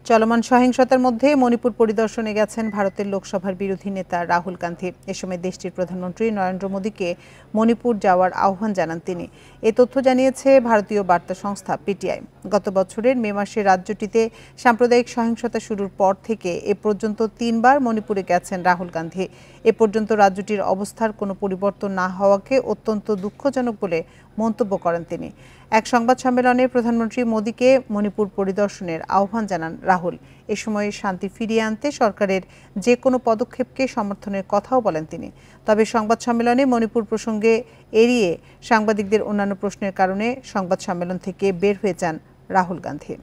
চলমান সহিংসতার মধ্যে মণিপুর পরিদর্শনে গেছেন ভারতের লোকসভার বিরোধী নেতা রাহুল গান্ধী। এ সময় দেশটির প্রধানমন্ত্রী নরেন্দ্র মোদীকে মণিপুর যাওয়ার আহ্বান জানান তিনি। এ তথ্য জানিয়েছে ভারতীয় বার্তা সংস্থা পিটিআই। গত বছরের মে মাসে রাজ্যটিতে সাম্প্রদায়িক সহিংসতা শুরুর পর থেকে এ পর্যন্ত 3 বার মণিপুরে গেছেন রাহুল গান্ধী। এ পর্যন্ত রাজ্যটির অবস্থার কোনো পরিবর্তন না হওয়াকে অত্যন্ত দুঃখজনক বলে মন্তব্য করেন তিনি। এক সংবাদ সম্মেলনে প্রধানমন্ত্রী মোদীকে মণিপুর পরিদর্শনের আহ্বান জানান রাহুল। এ সময় শান্তি ফিরিয়ে আনতে সরকারের যে কোনো পদক্ষেপকে সমর্থনের কথাও বলেন তিনি। তবে সংবাদ সম্মেলনে মণিপুর প্রসঙ্গে এড়িয়ে সাংবাদিকদের অন্যান্য প্রশ্নের কারণে সংবাদ সম্মেলন থেকে বের হয়ে যান রাহুল গান্ধী।